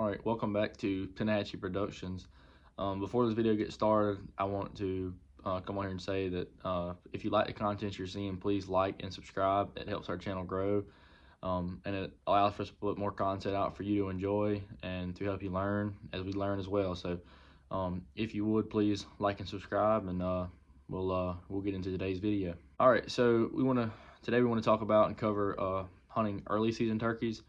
Alright, welcome back to Tenachi Productions. Before this video gets started, I want to come on here and say that if you like the content you're seeing, please like and subscribe. It helps our channel grow, and it allows for us to put more content out for you to enjoy and to help you learn as we learn as well. So if you would, please like and subscribe, and we'll get into today's video. Alright, so today we want to talk about and cover hunting early season turkeys.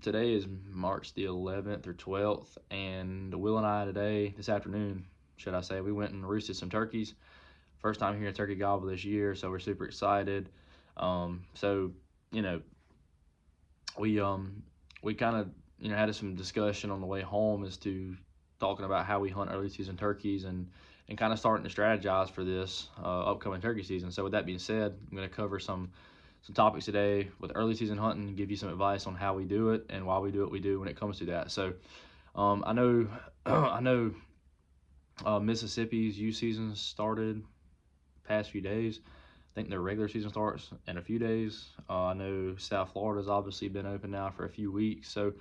Today is March the 11th or 12th, and Will and I this afternoon, should I say, we went and roosted some turkeys. First time here at Turkey Gobble this year, so we're super excited. We kind of had some discussion on the way home as to talking about how we hunt early season turkeys and kind of starting to strategize for this upcoming turkey season. So with that being said, I'm going to cover some topics today with early season hunting and give you some advice on how we do it and why we do what we do when it comes to that. So I know Mississippi's youth season started past few days. I think their regular season starts in a few days. I know South Florida's obviously been open now for a few weeks. So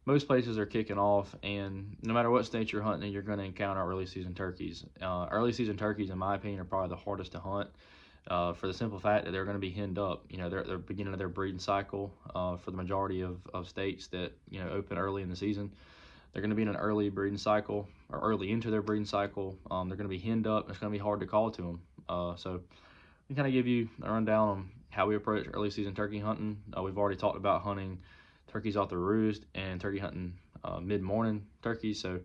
most places are kicking off, and no matter what state you're hunting, you're going to encounter early season turkeys. Early season turkeys, in my opinion, are probably the hardest to hunt. For the simple fact that they're going to be henned up. They're beginning of their breeding cycle for the majority of states that open early in the season. They're going to be in an early breeding cycle, or early into their breeding cycle. They're going to be henned up. It's going to be hard to call to them. So we kind of give you a rundown on how we approach early season turkey hunting. We've already talked about hunting turkeys off the roost and turkey hunting mid-morning turkeys. So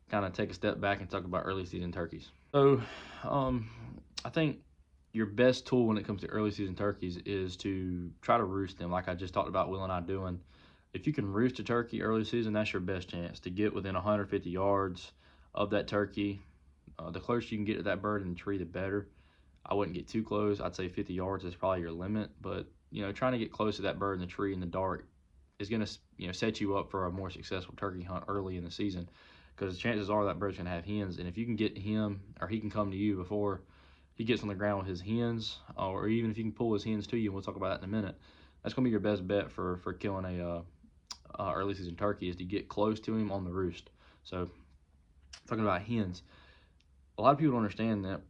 kind of take a step back and talk about early season turkeys. So I think your best tool when it comes to early season turkeys is to try to roost them, like I just talked about Will and I doing. If you can roost a turkey early season, that's your best chance to get within 150 yards of that turkey. The closer you can get to that bird in the tree, the better. I wouldn't get too close. I'd say 50 yards is probably your limit, but trying to get close to that bird in the tree in the dark is going to set you up for a more successful turkey hunt early in the season, because chances are that bird's going to have hens, and if you can get him, or he can come to you before he gets on the ground with his hens, or even if you can pull his hens to you, and we'll talk about that in a minute, that's going to be your best bet for killing a early season turkey, is to get close to him on the roost. So talking about hens, a lot of people don't understand that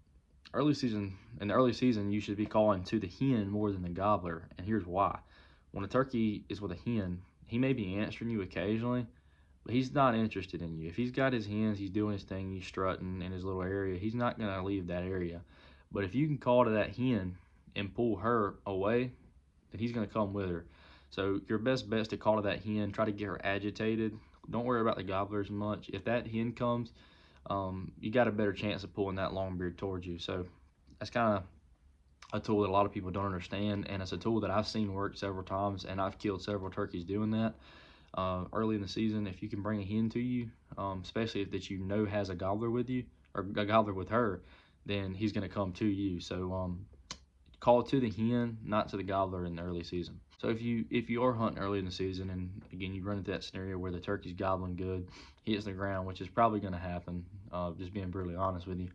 in the early season you should be calling to the hen more than the gobbler, and here's why. When a turkey is with a hen, he may be answering you occasionally, but he's not interested in you. If he's got his hens, he's doing his thing, he's strutting in his little area, he's not going to leave that area. But if you can call to that hen and pull her away, then he's going to come with her. So your best bet is to call to that hen, try to get her agitated. Don't worry about the gobblers much. If that hen comes, you got a better chance of pulling that longbeard towards you. So that's kind of a tool that a lot of people don't understand, and it's a tool that I've seen work several times, and I've killed several turkeys doing that. Early in the season, if you can bring a hen to you, especially if that has a gobbler with you, or a gobbler with her, then he's going to come to you. So call to the hen, not to the gobbler in the early season. So if you are hunting early in the season, and again you run into that scenario where the turkey's gobbling good, he hits the ground, which is probably going to happen, just being brutally honest with you,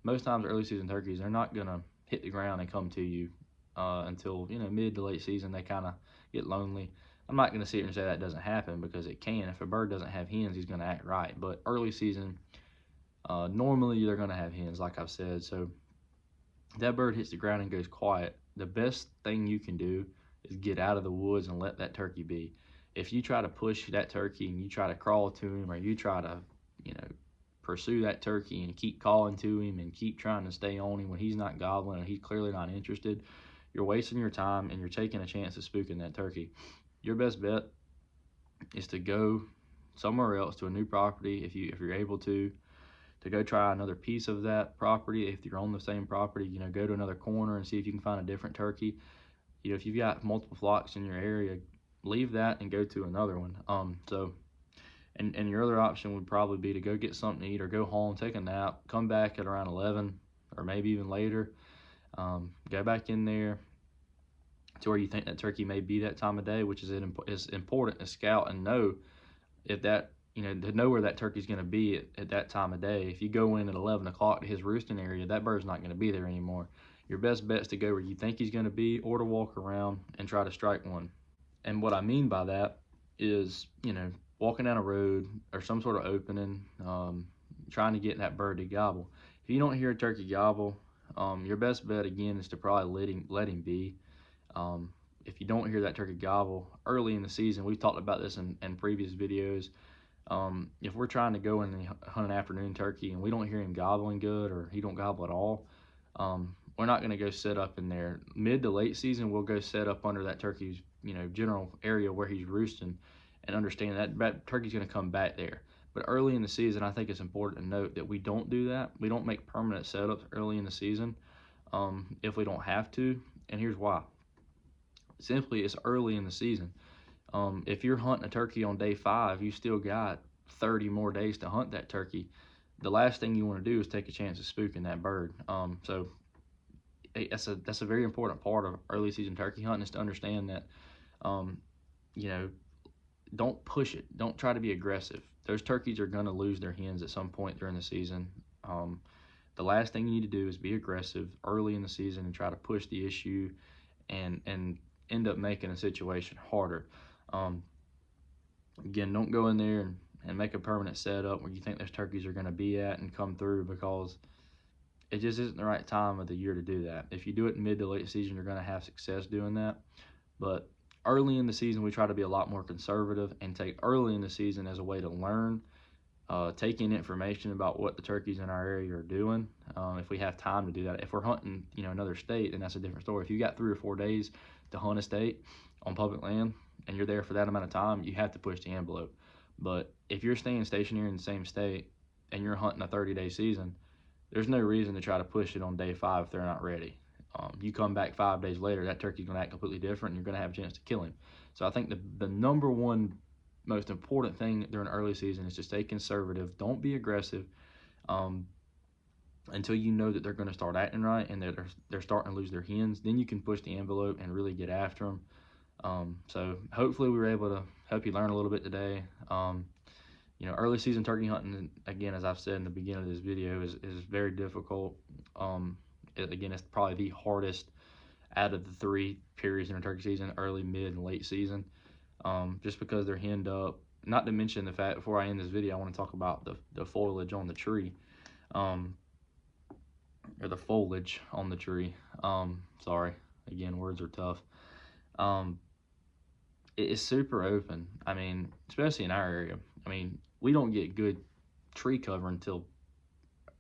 most times early season turkeys, they're not going to hit the ground and come to you until mid to late season. They kind of get lonely. I'm not going to sit here and say that doesn't happen, because it can. If a bird doesn't have hens, he's going to act right. But early season, normally they're going to have hens, like I've said. So if that bird hits the ground and goes quiet, the best thing you can do is get out of the woods and let that turkey be. If you try to push that turkey and you try to crawl to him, or you try to pursue that turkey and keep calling to him and keep trying to stay on him when he's not gobbling and he's clearly not interested, you're wasting your time and you're taking a chance of spooking that turkey. Your best bet is to go somewhere else, to a new property, if you're able to go try another piece of that property. If you're on the same property, go to another corner and see if you can find a different turkey. If you've got multiple flocks in your area, leave that and go to another one. And your other option would probably be to go get something to eat, or go home, take a nap, come back at around 11 or maybe even later. Go back in there to where you think that turkey may be that time of day, which is important to scout and know if that, to know where that turkey's going to be at that time of day. If you go in at 11 o'clock to his roosting area, that bird's not going to be there anymore. Your best bet is to go where you think he's going to be, or to walk around and try to strike one. And what I mean by that is, walking down a road or some sort of opening, trying to get that bird to gobble. If you don't hear a turkey gobble, your best bet again is to probably let him be. Um, if you don't hear that turkey gobble early in the season, we've talked about this in previous videos. If we're trying to go and hunt an afternoon turkey and we don't hear him gobbling good or he don't gobble at all, we're not going to go set up in there. Mid to late season, we'll go set up under that turkey's general area where he's roosting, and understand that turkey's going to come back there. But early in the season, I think it's important to note that we don't do that. We don't make permanent setups early in the season if we don't have to, and here's why. Simply, it's early in the season. If you're hunting a turkey on day 5, you still got 30 more days to hunt that turkey. The last thing you want to do is take a chance of spooking that bird. So that's a very important part of early season turkey hunting, is to understand that, you know, don't push it. Don't try to be aggressive. Those turkeys are going to lose their hens at some point during the season. The last thing you need to do is be aggressive early in the season and try to push the issue and end up making a situation harder. Again, don't go in there and make a permanent setup where you think those turkeys are going to be at and come through, because it just isn't the right time of the year to do that. If you do it mid to late season, you're going to have success doing that. But early in the season, we try to be a lot more conservative and take early in the season as a way to learn, take in information about what the turkeys in our area are doing. If we have time to do that. If we're hunting, another state, then that's a different story. If you got 3 or 4 days to hunt a state on public land and you're there for that amount of time, you have to push the envelope. But if you're staying stationary in the same state and you're hunting a 30-day season, there's no reason to try to push it on day 5 if they're not ready. You come back 5 days later, that turkey's going to act completely different, and you're going to have a chance to kill him. So I think the number one most important thing during early season is to stay conservative. Don't be aggressive until you know that they're going to start acting right and that they're starting to lose their hens. Then you can push the envelope and really get after them. So hopefully we were able to help you learn a little bit today. Early season turkey hunting, again, as I've said in the beginning of this video, is very difficult. Again, it's probably the hardest out of the 3 periods in a turkey season: early, mid, and late season, just because they're henned up. Not to mention the fact, before I end this video, I want to talk about the foliage on the tree, or the foliage on the tree. Sorry, again, words are tough. It is super open. I mean, especially in our area. I mean, we don't get good tree cover until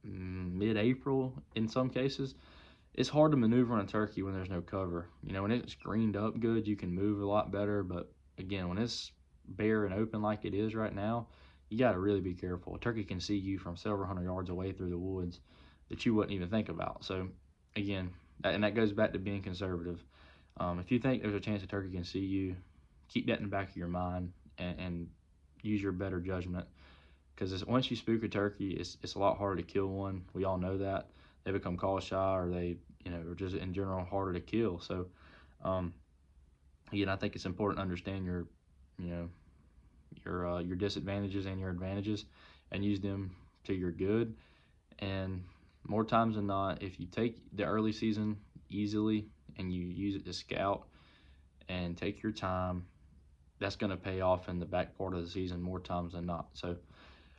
mid-April in some cases. It's hard to maneuver on a turkey when there's no cover. When it's greened up good, you can move a lot better. But again, when it's bare and open like it is right now, you got to really be careful. A turkey can see you from several hundred yards away through the woods that you wouldn't even think about. So again, that goes back to being conservative. If you think there's a chance a turkey can see you, keep that in the back of your mind and use your better judgment. Because once you spook a turkey, it's a lot harder to kill one. We all know that. They become call shy, or they, are just in general harder to kill. So, again, I think it's important to understand your disadvantages and your advantages, and use them to your good. And more times than not, if you take the early season easily and you use it to scout and take your time, that's going to pay off in the back part of the season more times than not. So,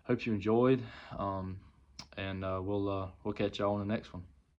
hope you enjoyed, and we'll catch y'all on the next one.